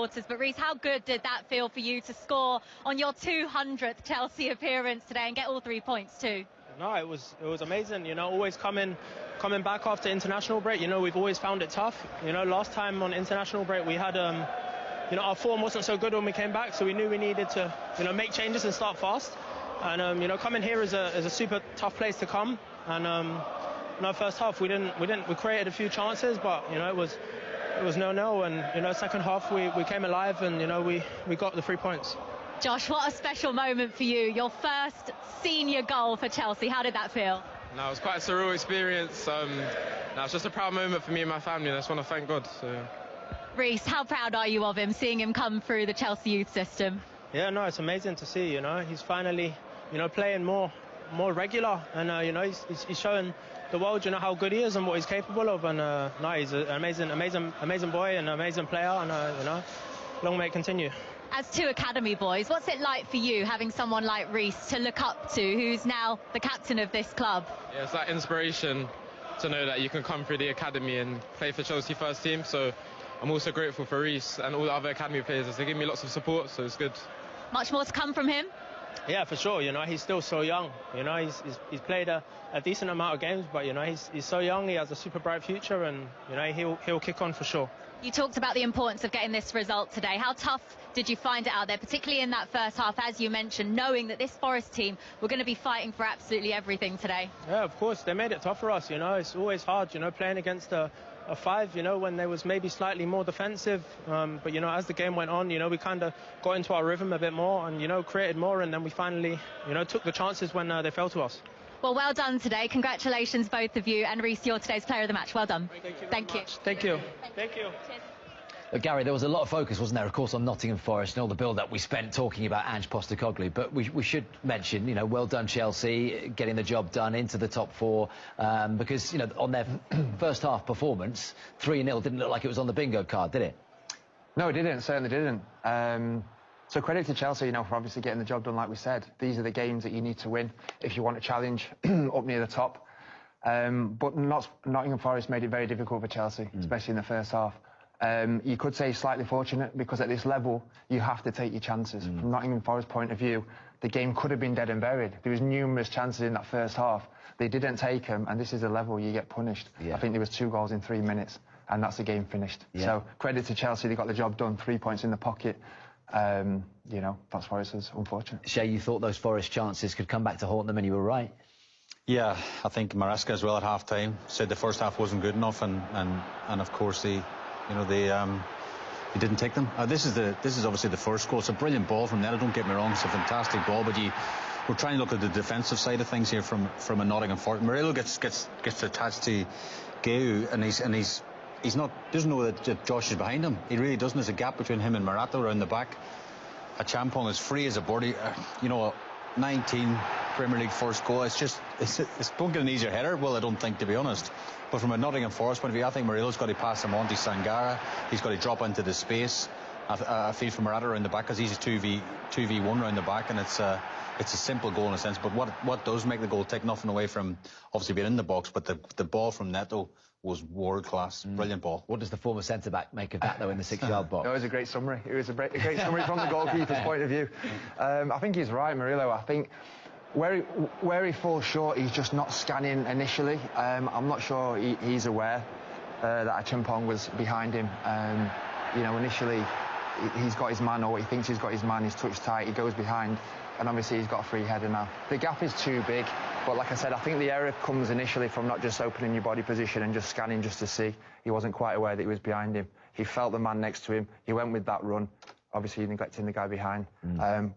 supporters. But Reece, how good did that feel for you to score on your 200th Chelsea appearance today and get all 3 points too? No, it was amazing. You know, always coming back after international break. You know, we've always found it tough. You know, last time on international break we had you know, our form wasn't so good when we came back, so we knew we needed to, you know, make changes and start fast. And you know, coming here is a super tough place to come. And no, first half we created a few chances, but you know, it was 0-0. And you know, second half we came alive, and you know, we got the 3 points. Josh, what a special moment for you. Your first senior goal for Chelsea. How did that feel? No, it was quite a surreal experience. No, it's just a proud moment for me and my family, and I just want to thank God. So. Reece, how proud are you of him, seeing him come through the Chelsea youth system? Yeah, no, it's amazing to see. You know, he's finally, you know, playing more regular, and you know, he's showing the world, you know, how good he is and what he's capable of. And no, he's an amazing boy and an amazing player, and you know, long may it continue. As two academy boys, what's it like for you having someone like Reece to look up to, who's now the captain of this club? Yeah, it's that inspiration to know that you can come through the academy and play for Chelsea first team. So I'm also grateful for Reece and all the other academy players, as they give me lots of support, so it's good. Much more to come from him? Yeah, for sure. You know, he's still so young. You know, he's played a decent amount of games, but you know, he's so young. He has a super bright future, and you know, he'll kick on for sure. You talked about the importance of getting this result today. How tough did you find it out there, particularly in that first half, as you mentioned, knowing that this Forest team were going to be fighting for absolutely everything today? Yeah, of course. They made it tough for us. You know, it's always hard, you know, playing against a five, you know, when they was maybe slightly more defensive. But, you know, as the game went on, you know, we kind of got into our rhythm a bit more and, you know, created more. And then we finally, you know, took the chances when they fell to us. Well done today. Congratulations, both of you. And Reece, you're today's player of the match. Well done. Thank you. Thank you. Thank you. Cheers. Gary, there was a lot of focus, wasn't there, of course, on Nottingham Forest and all the build-up we spent talking about Ange Postecoglou. But we should mention, you know, well done Chelsea, getting the job done into the top four, because, you know, on their first half performance, 3-0 didn't look like it was on the bingo card, did it? No, it didn't, certainly didn't. So credit to Chelsea, you know, for obviously getting the job done, like we said. These are the games that you need to win if you want to challenge up near the top. But Nottingham Forest made it very difficult for Chelsea, especially in the first half. You could say slightly fortunate, because at this level you have to take your chances. From Nottingham Forest's point of view, the game could have been dead and buried. There was numerous chances in that first half. They didn't take them, and this is a level you get punished. I think there was 2 goals in 3 minutes, and that's the game finished. So credit to Chelsea, they got the job done, 3 points in the pocket. You know, that's why it's unfortunate. Shay, you thought those Forest chances could come back to haunt them, and you were right. Yeah, I think Maresca as well at half-time said the first half wasn't good enough, and of course they didn't take them. This is obviously the first goal. It's a brilliant ball from Neto, don't get me wrong, it's a fantastic ball, but we're trying to look at the defensive side of things here from a Nottingham Forest. Murillo gets attached to Geu, and he's not, doesn't know that Josh is behind him. He really doesn't. There's a gap between him and Marato around the back. Champong is free as a birdie. You know, 19 Premier League first goal. It's don't get an easier header. Well, I don't think, to be honest. But from a Nottingham Forest point of view, I think Murillo's got to pass him on to Sangara. He's got to drop into the space. I feel for Marato around the back, because he's a 2v1 around the back, and it's a simple goal in a sense. But what does make the goal, take nothing away from obviously being in the box, but the ball from Neto was world class. Brilliant ball. What does the former centre back make of that, though, in the 6-yard box? It was a great summary. It was a great summary from the goalkeeper's point of view. I think he's right, Murillo. I think where he falls short, he's just not scanning initially. I'm not sure he's aware that Champong was behind him. You know, initially he's got his man, or what he thinks he's got his man. He's touched tight. He goes behind, and obviously he's got a free header now. The gap is too big. But like I said, I think the error comes initially from not just opening your body position and just scanning just to see. He wasn't quite aware that he was behind him. He felt the man next to him. He went with that run. Obviously neglecting the guy behind.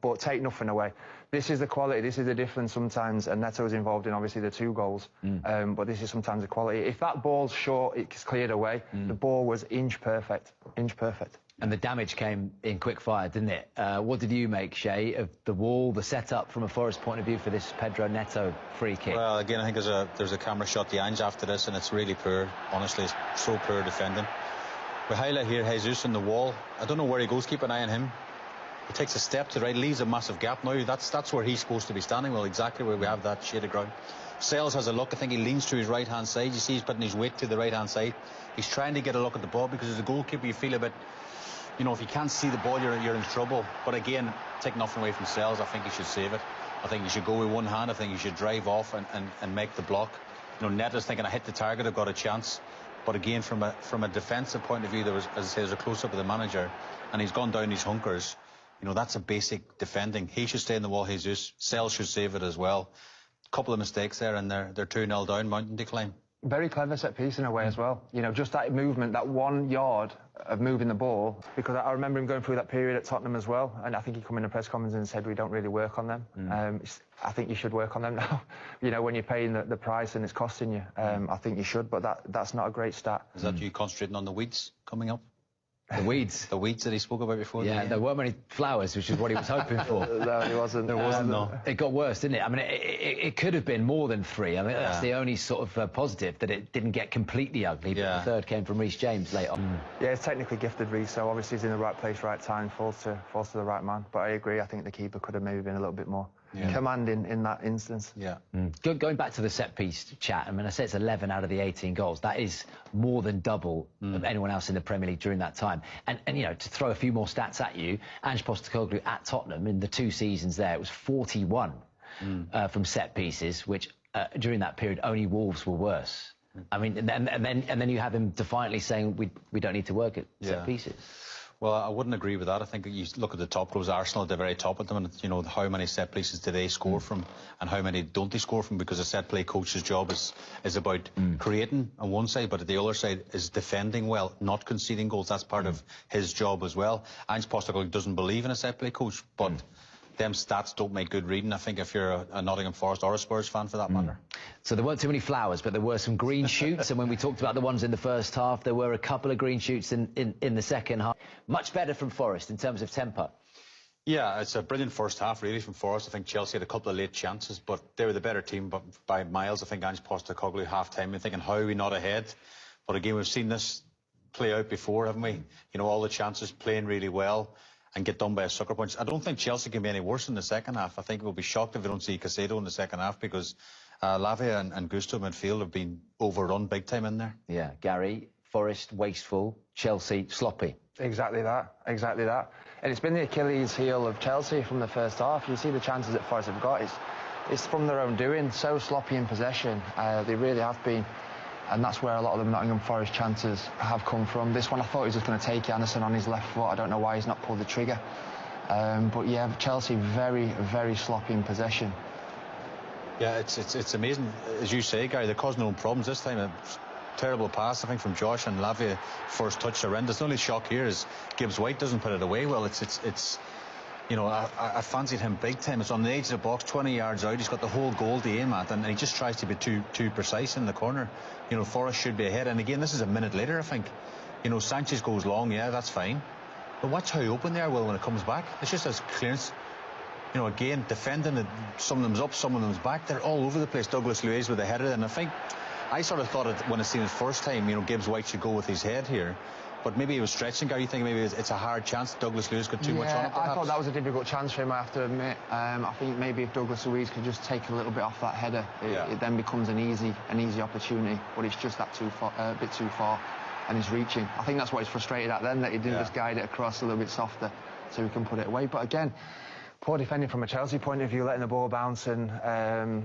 But take nothing away. This is the quality. This is the difference sometimes. And Neto's involved in obviously the 2 goals. But this is sometimes the quality. If that ball's short, it's cleared away. The ball was inch perfect. Inch perfect. And the damage came in quick fire, didn't it? What did you make, Shay, of the wall, the setup from a Forest point of view for this Pedro Neto free kick? Well, again, I think there's a camera shot to Ange after this, and it's really poor. Honestly, it's so poor defending. We highlight here Jesus in the wall. I don't know where he goes. Keep an eye on him. He takes a step to the right, leaves a massive gap now. That's where he's supposed to be standing. Well, exactly where we have that shaded ground. Sales has a look. I think he leans to his right-hand side. You see he's putting his weight to the right-hand side. He's trying to get a look at the ball, because as a goalkeeper you feel a bit you know, if you can't see the ball, you're in trouble. But again, take nothing away from Sells. I think he should save it. I think he should go with one hand. I think he should drive off and make the block. You know, Netta's thinking, I hit the target, I've got a chance. But again, from a defensive point of view, there was, as I say, there's a close-up of the manager, and he's gone down these hunkers. You know, that's a basic defending. He should stay in the wall, Jesus. Sells should save it as well. Couple of mistakes there, and they're 2-0 down, mountain decline. Very clever set piece in a way as well. You know, just that movement, that 1 yard of moving the ball, because I remember him going through that period at Tottenham as well, and I think he came in a press conference and said we don't really work on them. I think you should work on them now. You know, when you're paying the price and it's costing you, I think you should, but that's not a great stat. Is that you concentrating on the weeds coming up? The weeds. The weeds that he spoke about before. Yeah, there weren't many flowers, which is what he was hoping for. No, he wasn't. There wasn't, no. It got worse, didn't it? I mean, it could have been more than 3. I mean, that's the only sort of positive, that it didn't get completely ugly. But the third came from Reece James late on. Yeah, it's technically gifted, Reece, so obviously he's in the right place, right time, falls to the right man. But I agree, I think the keeper could have maybe been a little bit more commanding in that instance. Yeah. Going back to the set-piece chat, I mean, I say it's 11 out of the 18 goals. That is more than double of anyone else in the Premier League during that time. And you know, to throw a few more stats at you, Ange Postecoglou at Tottenham, in the 2 seasons there, it was 41 from set-pieces, which during that period only Wolves were worse. I mean, and then you have him defiantly saying we don't need to work at set-pieces. Well, I wouldn't agree with that. I think you look at the top rows, Arsenal at the very top at them, and you know how many set pieces do they score from, and how many don't they score from? Because a set play coach's job is about creating on one side, but at the other side is defending well, not conceding goals. That's part of his job as well. Ange Postecoglou doesn't believe in a set play coach, but them stats don't make good reading, I think, if you're a Nottingham Forest or a Spurs fan, for that matter. So there weren't too many flowers, but there were some green shoots, and when we talked about the ones in the first half, there were a couple of green shoots in the second half. Much better from Forest in terms of tempo. Yeah, it's a brilliant first half, really, from Forest. I think Chelsea had a couple of late chances, but they were the better team by miles. I think Ange Postecoglou half-time, we're thinking, how are we not ahead? But again, we've seen this play out before, haven't we? You know, all the chances, playing really well, and get done by a sucker punch. I don't think Chelsea can be any worse in the second half. I think we'll be shocked if we don't see Caicedo in the second half, because Lavia and Gusto midfield have been overrun big time in there. Yeah, Gary, Forest wasteful, Chelsea sloppy. Exactly that, exactly that. And it's been the Achilles heel of Chelsea from the first half. You see the chances that Forest have got, it's from their own doing, so sloppy in possession. They really have been. And that's where a lot of the Nottingham Forest chances have come from. This one, I thought he was just going to take Anderson on his left foot. I don't know why he's not pulled the trigger. But yeah, Chelsea very, very sloppy in possession. Yeah, it's amazing. As you say, Gary, they're causing their own problems this time. A terrible pass, I think, from Josh, and Lavia, first touch, horrendous. The only shock here is Gibbs White doesn't put it away well. It's you know, I fancied him big time. It's on the edge of the box, 20 yards out. He's got the whole goal to aim at, and he just tries to be too precise in the corner. You know, Forest should be ahead. And again, this is a minute later, I think. You know, Sanchez goes long, yeah, that's fine. But watch how open they are, Will, when it comes back. It's just as clearance. You know, again, defending, some of them's up, some of them's back. They're all over the place. Douglas Luiz with the header, and I think I sort of thought when I seen it first time, you know, Gibbs White should go with his head here. But maybe he was stretching, Gary. You think maybe it's a hard chance? Douglas Luiz got too much on it, perhaps? I thought that was a difficult chance for him, I have to admit. I think maybe if Douglas Luiz could just take a little bit off that header, it then becomes an easy opportunity. But it's just that a bit too far, and he's reaching. I think that's what he's frustrated at then, that he didn't just guide it across a little bit softer, so he can put it away. But again, poor defending from a Chelsea point of view, letting the ball bounce, and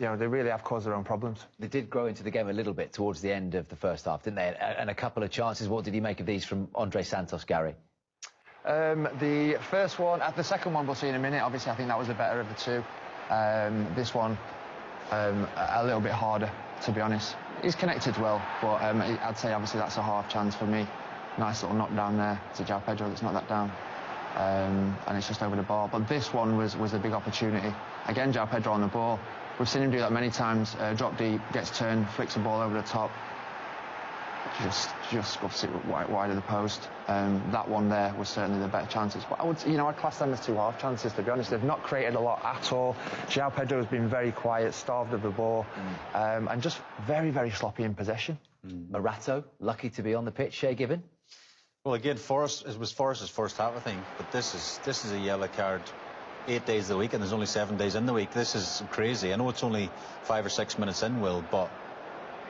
you know, they really have caused their own problems. They did grow into the game a little bit towards the end of the first half, didn't they? And a couple of chances. What did you make of these from Andre Santos, Gary? The first one, the second one we'll see in a minute. Obviously, I think that was the better of the two. This one, a little bit harder, to be honest. He's connected well, but I'd say obviously that's a half chance for me. Nice little knock down there to João Pedro that's knocked that down. And it's just over the bar. But this one was a big opportunity. Again, João Pedro on the ball. We've seen him do that many times. Drop deep, gets turned, flicks the ball over the top. Just scuffs it wide of the post. That one there was certainly the better chances. But I'd class them as two half chances, to be honest. They've not created a lot at all. João Pedro has been very quiet, starved of the ball, and just very, very sloppy in possession. Morato, lucky to be on the pitch. Shea Given? Well, again, it was Forest's first half, I think, but this is a yellow card 8 days of the week, and there's only 7 days in the week. This is crazy. I know it's only 5 or 6 minutes in, Will, but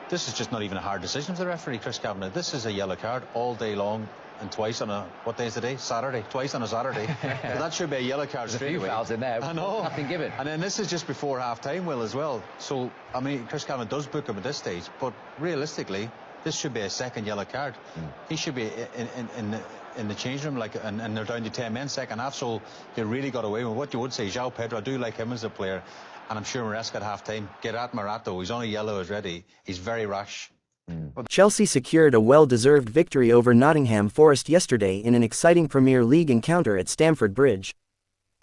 this is just not even a hard decision for the referee, Chris Kavanagh. This is a yellow card all day long. and twice on a, what day is the day? Saturday. Twice on a Saturday. So that should be a yellow card There's straight a few away. fouls in there. I know. Nothing given. And then this is just before half-time, Will, as well. So, I mean, Chris Calvin does book him at this stage, but realistically, this should be a second yellow card. He should be in the change room, like, and they're down to 10 men second half, so they really got away with what you would say. João Pedro, I do like him as a player, and I'm sure Maresca at half-time. Get at Marato, he's on a yellow already. He's very rash. Chelsea secured a well-deserved victory over Nottingham Forest yesterday in an exciting Premier League encounter at Stamford Bridge.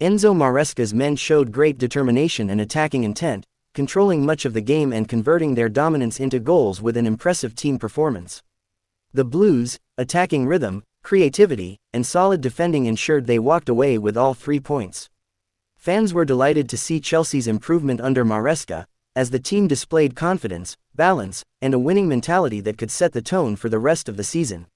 Enzo Maresca's men showed great determination and attacking intent, controlling much of the game and converting their dominance into goals with an impressive team performance. The Blues' attacking rhythm, creativity, and solid defending ensured they walked away with all 3 points. Fans were delighted to see Chelsea's improvement under Maresca, as the team displayed confidence, balance, and a winning mentality that could set the tone for the rest of the season.